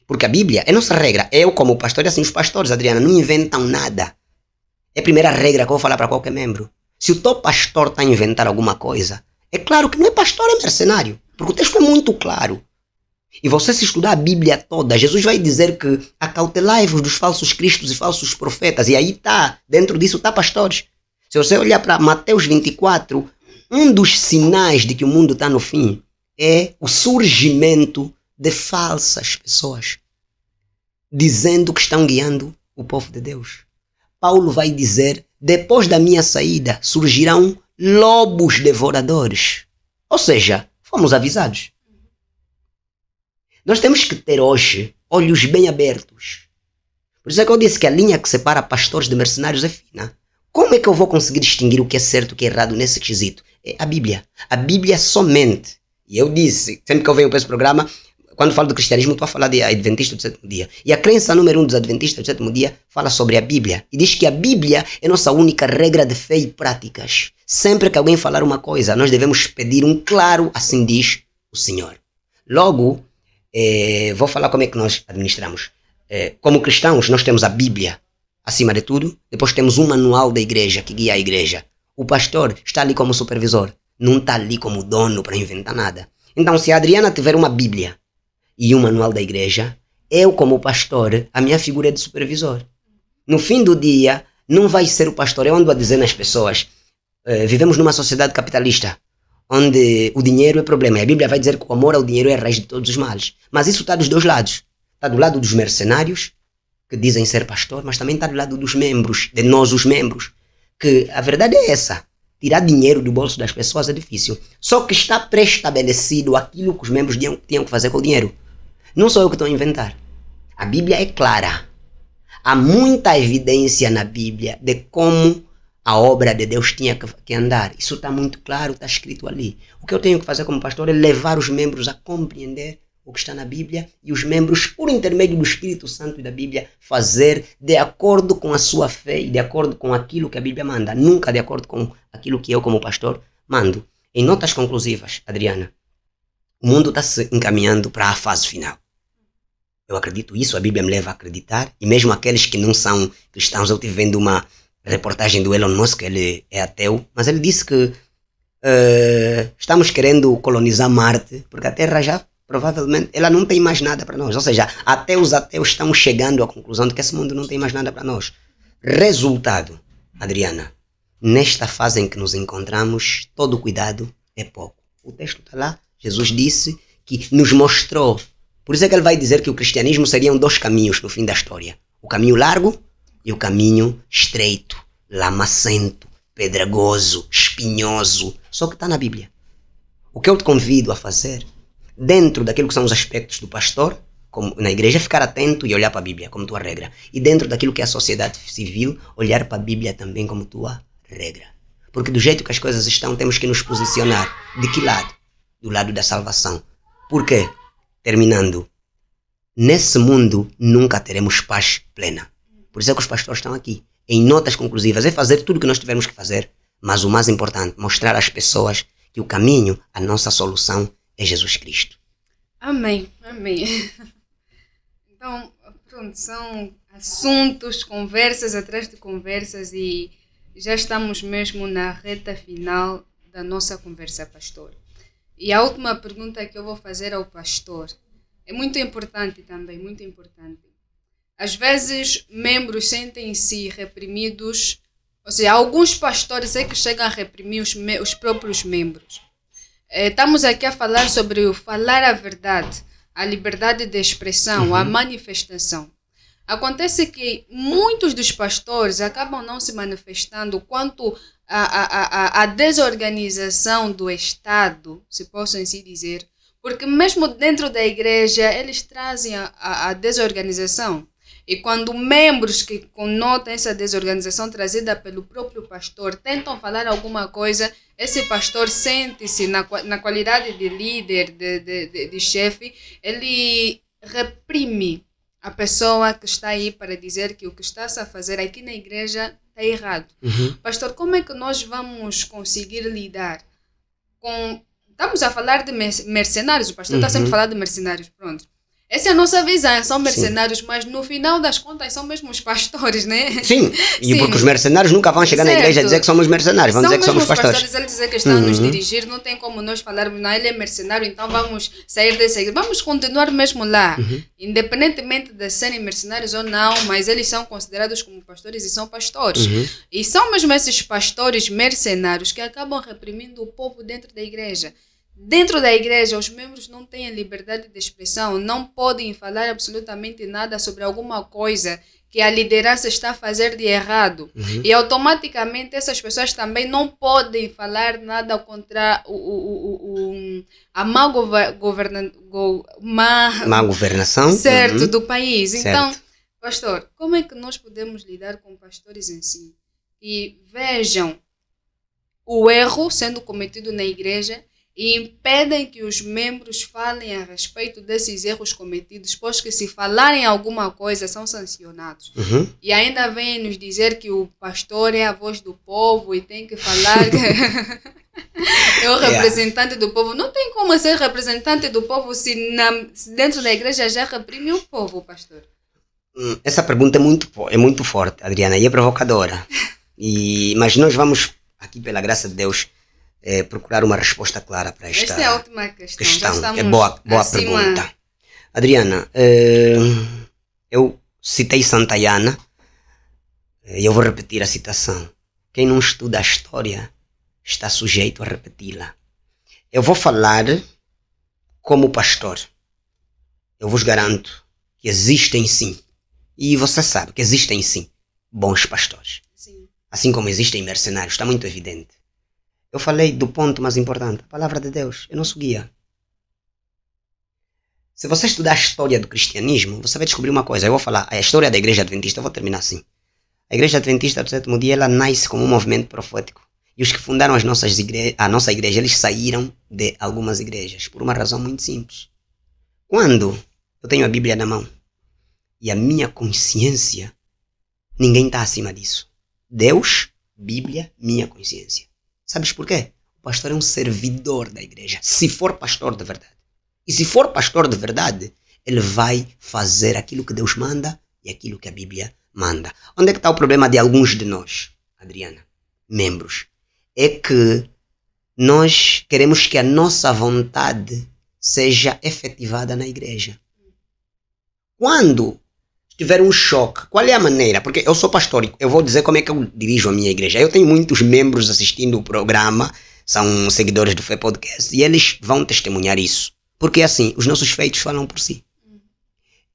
Porque a Bíblia é nossa regra. Eu, como pastor, e assim os pastores, Adriana, não inventam nada. É a primeira regra que eu vou falar para qualquer membro. Se o teu pastor está a inventar alguma coisa, é claro que não é pastor, é mercenário. Porque o texto é muito claro. E você, se estudar a Bíblia toda, Jesus vai dizer que acautelai-vos dos falsos cristos e falsos profetas. E aí está, dentro disso está pastores. Se você olhar para Mateus 24, um dos sinais de que o mundo está no fim é o surgimento de falsas pessoas, dizendo que estão guiando o povo de Deus. Paulo vai dizer: depois da minha saída surgirão lobos devoradores. Ou seja, fomos avisados. Nós temos que ter hoje olhos bem abertos. Por isso é que eu disse que a linha que separa pastores de mercenários é fina. Como é que eu vou conseguir distinguir o que é certo e o que é errado nesse quesito? É a Bíblia. A Bíblia somente. E eu disse, sempre que eu venho para esse programa, quando falo do cristianismo, estou a falar de Adventista do sétimo dia. E a crença número 1 dos Adventistas do sétimo dia fala sobre a Bíblia. E diz que a Bíblia é nossa única regra de fé e práticas. Sempre que alguém falar uma coisa, nós devemos pedir um claro, assim diz o Senhor. Logo, vou falar como é que nós administramos. Como cristãos, nós temos a Bíblia, acima de tudo. Depois temos um manual da igreja que guia a igreja. O pastor está ali como supervisor, não está ali como dono para inventar nada. Então, se a Adriana tiver uma Bíblia e um manual da igreja, eu, como pastor, a minha figura é de supervisor. No fim do dia, não vai ser o pastor. Eu ando a dizer nas pessoas, vivemos numa sociedade capitalista, onde o dinheiro é problema. E a Bíblia vai dizer que o amor ao dinheiro é a raiz de todos os males. Mas isso está dos dois lados. Está do lado dos mercenários, que dizem ser pastor, mas também está do lado dos membros, de nós os membros. Que a verdade é essa. Tirar dinheiro do bolso das pessoas é difícil. Só que está pré-estabelecido aquilo que os membros tinham que fazer com o dinheiro. Não sou eu que estou a inventar. A Bíblia é clara. Há muita evidência na Bíblia de como a obra de Deus tinha que andar. Isso está muito claro, está escrito ali. O que eu tenho que fazer como pastor é levar os membros a compreender o que está na Bíblia e os membros, por intermédio do Espírito Santo e da Bíblia, fazer de acordo com a sua fé e de acordo com aquilo que a Bíblia manda. Nunca de acordo com aquilo que eu, como pastor, mando. Em notas conclusivas, Adriana, o mundo está se encaminhando para a fase final. Eu acredito isso, a Bíblia me leva a acreditar, e mesmo aqueles que não são cristãos, eu estive vendo uma reportagem do Elon Musk, ele é ateu, mas ele disse que estamos querendo colonizar Marte, porque a Terra já, provavelmente, ela não tem mais nada para nós. Ou seja, até os ateus estão chegando à conclusão de que esse mundo não tem mais nada para nós. Resultado, Adriana, nesta fase em que nos encontramos, todo cuidado é pouco. O texto está lá, Jesus disse que nos mostrou. Por isso é que ele vai dizer que o cristianismo seriam dois caminhos no fim da história. O caminho largo e o caminho estreito, lamacento, pedregoso, espinhoso. Só que está na Bíblia. O que eu te convido a fazer, dentro daquilo que são os aspectos do pastor, como na igreja, é ficar atento e olhar para a Bíblia como tua regra. E dentro daquilo que é a sociedade civil, olhar para a Bíblia também como tua regra. Porque do jeito que as coisas estão, temos que nos posicionar. De que lado? Do lado da salvação. Por quê? Terminando, nesse mundo nunca teremos paz plena. Por isso é que os pastores estão aqui. Em notas conclusivas, é fazer tudo o que nós tivermos que fazer, mas o mais importante, mostrar às pessoas que o caminho, a nossa solução é Jesus Cristo. Amém, amém. Então, pronto, são assuntos, conversas atrás de conversas e já estamos mesmo na reta final da nossa conversa, pastor. E a última pergunta que eu vou fazer ao pastor é muito importante também, muito importante. Às vezes, membros sentem-se reprimidos, ou seja, alguns pastores é que chegam a reprimir os próprios membros. Estamos aqui a falar sobre o falar a verdade, a liberdade de expressão, a manifestação. Acontece que muitos dos pastores acabam não se manifestando quanto a desorganização do Estado, se posso assim dizer, porque mesmo dentro da igreja eles trazem a desorganização. E quando membros que conotam essa desorganização trazida pelo próprio pastor tentam falar alguma coisa, esse pastor sente-se na qualidade de líder, de chefe, ele reprime a pessoa que está aí para dizer que o que está-se a fazer aqui na igreja está errado. Pastor, como é que nós vamos conseguir lidar com... Estamos a falar de mercenários, o pastor está sempre a falar de mercenários, pronto. Essa é a nossa visão, são mercenários, sim, mas no final das contas são mesmo os pastores, né? Sim, e porque os mercenários nunca vão chegar, certo, na igreja a dizer que somos mercenários, vão dizer que somos pastores. São mesmo os pastores, eles dizer que estão a nos dirigir, não tem como nós falarmos, não, ele é mercenário, então vamos sair dessa igreja. Vamos continuar mesmo lá, independentemente de serem mercenários ou não, mas eles são considerados como pastores e são pastores. E são mesmo esses pastores mercenários que acabam reprimindo o povo dentro da igreja. Dentro da igreja, os membros não têm a liberdade de expressão, não podem falar absolutamente nada sobre alguma coisa que a liderança está a fazer de errado. E automaticamente essas pessoas também não podem falar nada contra a má governação, certo, do país. Certo. Então, pastor, como é que nós podemos lidar com pastores em si que vejam o erro sendo cometido na igreja e impedem que os membros falem a respeito desses erros cometidos, pois que se falarem alguma coisa são sancionados. E ainda vêm nos dizer que o pastor é a voz do povo e tem que falar... É o representante do povo. Não tem como ser representante do povo se dentro da igreja já reprime o povo, pastor. Essa pergunta é muito forte, Adriana, e é provocadora. Mas nós vamos, aqui pela graça de Deus, procurar uma resposta clara para esta é a última questão. Já é boa pergunta. Adriana, eu citei Santayana e eu vou repetir a citação. Quem não estuda a história está sujeito a repeti-la. Eu vou falar como pastor. Eu vos garanto que existem sim, e você sabe que existem sim, bons pastores. Sim. Assim como existem mercenários, está muito evidente. Eu falei do ponto mais importante, a palavra de Deus é nosso guia. Se você estudar a história do cristianismo, você vai descobrir uma coisa. Eu vou falar a história da Igreja Adventista, eu vou terminar assim. A Igreja Adventista do Sétimo Dia, ela nasce como um movimento profético. E os que fundaram a nossa igreja, eles saíram de algumas igrejas, por uma razão muito simples. Quando eu tenho a Bíblia na mão e a minha consciência, ninguém está acima disso. Deus, Bíblia, minha consciência. Sabes por quê? O pastor é um servidor da igreja, se for pastor de verdade. E se for pastor de verdade, ele vai fazer aquilo que Deus manda e aquilo que a Bíblia manda. Onde é que está o problema de alguns de nós, Adriana, membros? É que nós queremos que a nossa vontade seja efetivada na igreja. Quando tiver um choque, qual é a maneira? Porque eu sou pastor, eu vou dizer como é que eu dirijo a minha igreja. Eu tenho muitos membros assistindo o programa, são seguidores do Fé Podcast, e eles vão testemunhar isso. Porque assim, os nossos feitos falam por si.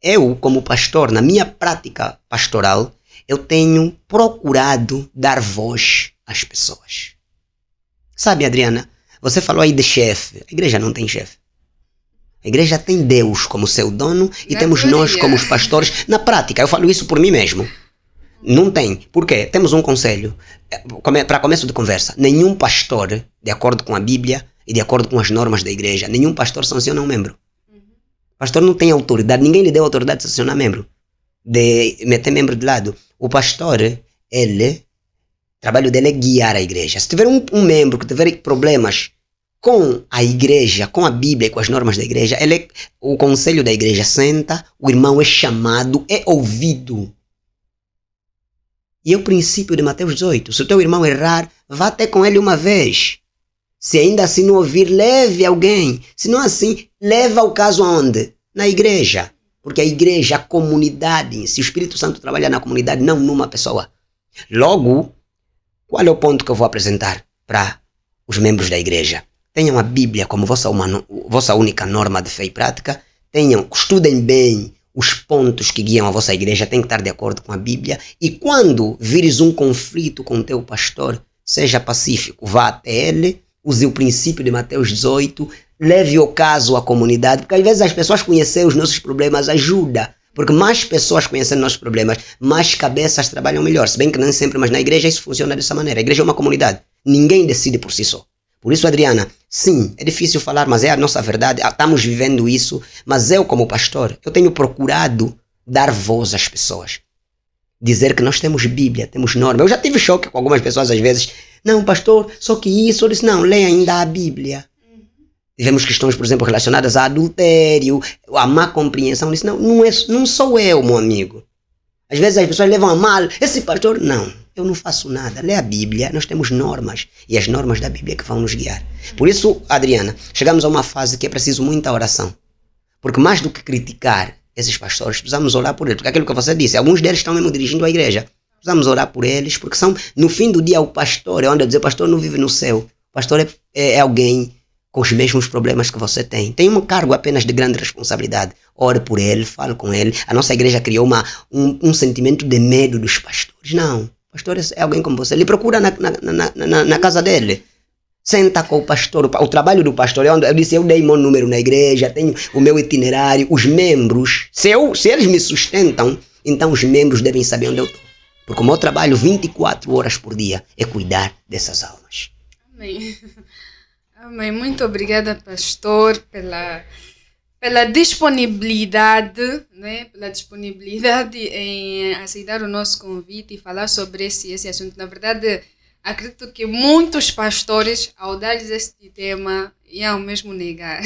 Eu, como pastor, na minha prática pastoral, eu tenho procurado dar voz às pessoas. Sabe, Adriana, você falou aí de chefe. A igreja não tem chefe. A igreja tem Deus como seu dono e temos nós como os pastores. Na prática, eu falo isso por mim mesmo. Não tem. Por quê? Temos um conselho. Para começo de conversa, nenhum pastor, de acordo com a Bíblia e de acordo com as normas da igreja, nenhum pastor sanciona um membro. O pastor não tem autoridade, ninguém lhe deu autoridade de sancionar membro, de meter membro de lado. O pastor, o trabalho dele é guiar a igreja. Se tiver um membro que tiver problemas com a igreja, com a Bíblia e com as normas da igreja, o conselho da igreja senta, o irmão é chamado, é ouvido. E é o princípio de Mateus 18. Se o teu irmão errar, vá até com ele uma vez. Se ainda assim não ouvir, leve alguém. Se não assim, leva o caso aonde? Na igreja. Porque a igreja, a comunidade, se o Espírito Santo trabalha na comunidade, não numa pessoa. Logo, qual é o ponto que eu vou apresentar para os membros da igreja? Tenham a Bíblia como vossa única norma de fé e prática. Estudem bem os pontos que guiam a vossa igreja, tem que estar de acordo com a Bíblia. E quando vires um conflito com o teu pastor, seja pacífico, vá até ele, use o princípio de Mateus 18, leve o caso à comunidade, porque às vezes as pessoas conhecerem os nossos problemas ajuda. Porque mais pessoas conhecendo nossos problemas, mais cabeças trabalham melhor. Se bem que nem sempre, mas na igreja isso funciona dessa maneira. A igreja é uma comunidade. Ninguém decide por si só. Por isso, Adriana, sim, é difícil falar, mas é a nossa verdade. Estamos vivendo isso. Mas eu, como pastor, eu tenho procurado dar voz às pessoas. Dizer que nós temos Bíblia, temos norma. Eu já tive choque com algumas pessoas às vezes. Não, pastor, só que isso. Eu disse, não, leia ainda a Bíblia. Tivemos questões, por exemplo, relacionadas a adultério, a má compreensão. Eu disse, não sou eu, meu amigo. Às vezes as pessoas levam a mal. Esse pastor, não, eu não faço nada. Lê a Bíblia, nós temos normas. E as normas da Bíblia que vão nos guiar. Por isso, Adriana, chegamos a uma fase que é preciso muita oração. Porque mais do que criticar esses pastores, precisamos orar por eles. Porque aquilo que você disse, alguns deles estão mesmo dirigindo a igreja. Precisamos orar por eles, porque são, no fim do dia, o pastor, é onde eu dizer, o pastor não vive no céu. O pastor é alguém com os mesmos problemas que você tem. Tem um cargo apenas de grande responsabilidade. Ore por ele, fale com ele. A nossa igreja criou um sentimento de medo dos pastores. Não, o pastor é alguém como você. Ele procura na casa dele. Senta com o pastor. O trabalho do pastor é onde eu disse, eu dei meu número na igreja, tenho o meu itinerário. Os membros, se eles me sustentam, então os membros devem saber onde eu estou. Porque o meu trabalho 24 horas por dia é cuidar dessas almas. Amém. Amém. Muito obrigada, pastor, pela disponibilidade, né? Pela disponibilidade em aceitar o nosso convite e falar sobre esse assunto. Na verdade, acredito que muitos pastores, ao dar-lhes este tema, iam mesmo negar.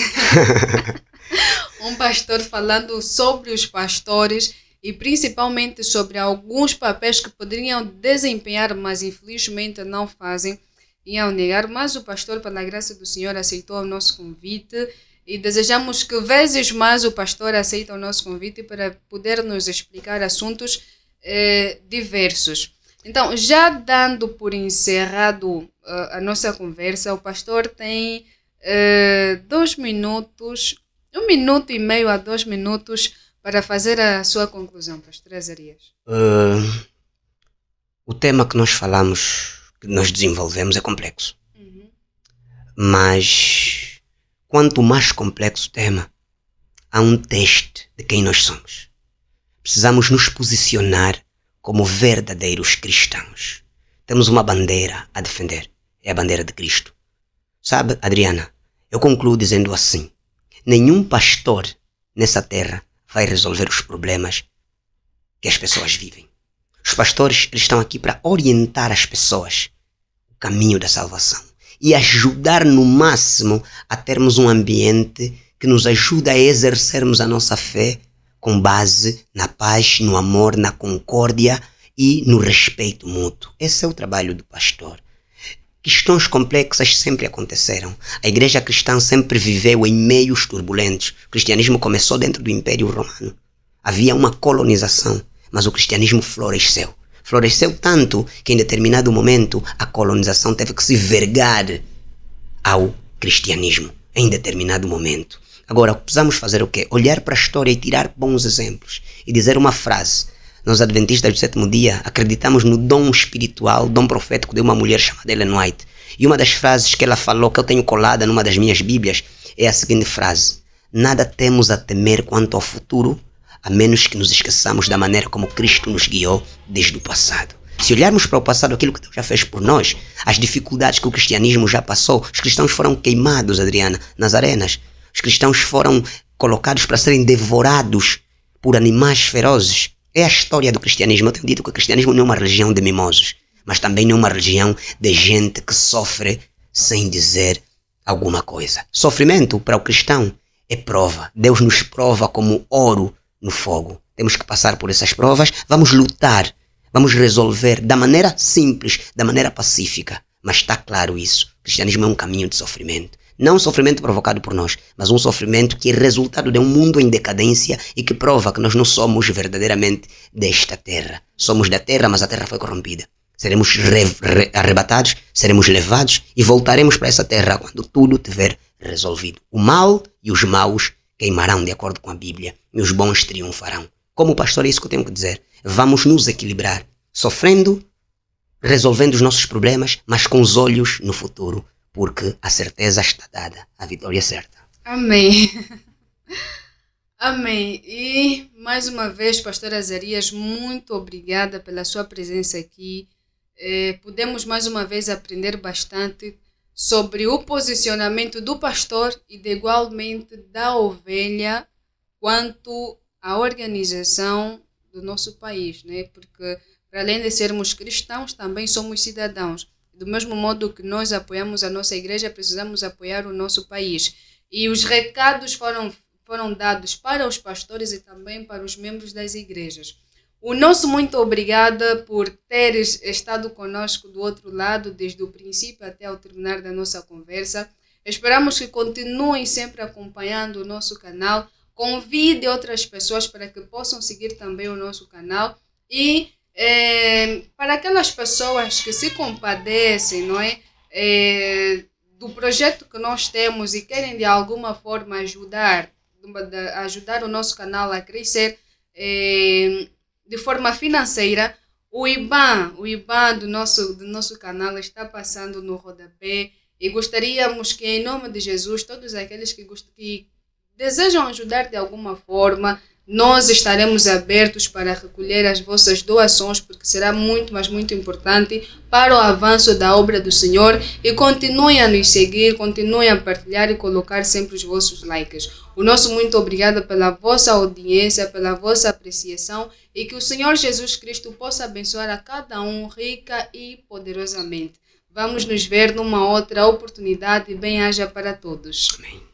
Um pastor falando sobre os pastores e principalmente sobre alguns papéis que poderiam desempenhar, mas infelizmente não fazem, iam negar. Mas o pastor, pela graça do Senhor, aceitou o nosso convite e desejamos que vezes mais o pastor aceite o nosso convite para poder nos explicar assuntos diversos. Então, já dando por encerrado a nossa conversa, o pastor tem 2 minutos, 1 minuto e meio a 2 minutos para fazer a sua conclusão, pastor Azarias. O tema que nós falamos, que nós desenvolvemos é complexo. Mas quanto mais complexo o tema, há um teste de quem nós somos. Precisamos nos posicionar como verdadeiros cristãos. Temos uma bandeira a defender. É a bandeira de Cristo. Sabe, Adriana, eu concluo dizendo assim: nenhum pastor nessa terra vai resolver os problemas que as pessoas vivem. Os pastores, eles estão aqui para orientar as pessoas o caminho da salvação e ajudar no máximo a termos um ambiente que nos ajuda a exercermos a nossa fé com base na paz, no amor, na concórdia e no respeito mútuo. Esse é o trabalho do pastor. Questões complexas sempre aconteceram. A igreja cristã sempre viveu em meios turbulentos. O cristianismo começou dentro do Império Romano. Havia uma colonização, mas o cristianismo floresceu. Floresceu tanto que em determinado momento a colonização teve que se vergar ao cristianismo, em determinado momento. Agora, precisamos fazer o quê? Olhar para a história e tirar bons exemplos. E dizer uma frase. Nós, adventistas do sétimo dia, acreditamos no dom espiritual, dom profético de uma mulher chamada Ellen White. E uma das frases que ela falou, que eu tenho colada numa das minhas bíblias, é a seguinte frase: nada temos a temer quanto ao futuro, a menos que nos esqueçamos da maneira como Cristo nos guiou desde o passado. Se olharmos para o passado, aquilo que Deus já fez por nós, as dificuldades que o cristianismo já passou, os cristãos foram queimados, Adriana, nas arenas. Os cristãos foram colocados para serem devorados por animais ferozes. É a história do cristianismo. Eu tenho dito que o cristianismo não é uma religião de mimosos, mas também não é uma religião de gente que sofre sem dizer alguma coisa. Sofrimento para o cristão é prova. Deus nos prova como ouro no fogo. Temos que passar por essas provas. Vamos lutar. Vamos resolver da maneira simples, da maneira pacífica. Mas está claro isso. O cristianismo é um caminho de sofrimento. Não um sofrimento provocado por nós, mas um sofrimento que é resultado de um mundo em decadência e que prova que nós não somos verdadeiramente desta terra. Somos da terra, mas a terra foi corrompida. Seremos arrebatados, seremos levados e voltaremos para essa terra quando tudo tiver resolvido. O mal e os maus queimarão de acordo com a Bíblia e os bons triunfarão. Como pastor, é isso que eu tenho que dizer. Vamos nos equilibrar, sofrendo, resolvendo os nossos problemas, mas com os olhos no futuro. Porque a certeza está dada, a vitória é certa. Amém. Amém. E mais uma vez, pastor Azarias, muito obrigada pela sua presença aqui. Podemos mais uma vez aprender bastante sobre o posicionamento do pastor e de igualmente da ovelha quanto à organização do nosso país, né? Porque para além de sermos cristãos, também somos cidadãos. Do mesmo modo que nós apoiamos a nossa igreja, precisamos apoiar o nosso país. E os recados foram dados para os pastores e também para os membros das igrejas. O nosso muito obrigada por teres estado conosco do outro lado, desde o princípio até ao terminar da nossa conversa. Esperamos que continuem sempre acompanhando o nosso canal. Convide outras pessoas para que possam seguir também o nosso canal. E para aquelas pessoas que se compadecem, não é? Do projeto que nós temos e querem de alguma forma ajudar o nosso canal a crescer de forma financeira, o IBAN do nosso canal está passando no rodapé e gostaríamos que, em nome de Jesus, todos aqueles que desejam ajudar de alguma forma, nós estaremos abertos para recolher as vossas doações, porque será muito, mas muito importante para o avanço da obra do Senhor. E continuem a nos seguir, continuem a partilhar e colocar sempre os vossos likes. O nosso muito obrigado pela vossa audiência, pela vossa apreciação e que o Senhor Jesus Cristo possa abençoar a cada um rica e poderosamente. Vamos nos ver numa outra oportunidade e bem-aja para todos. Amém.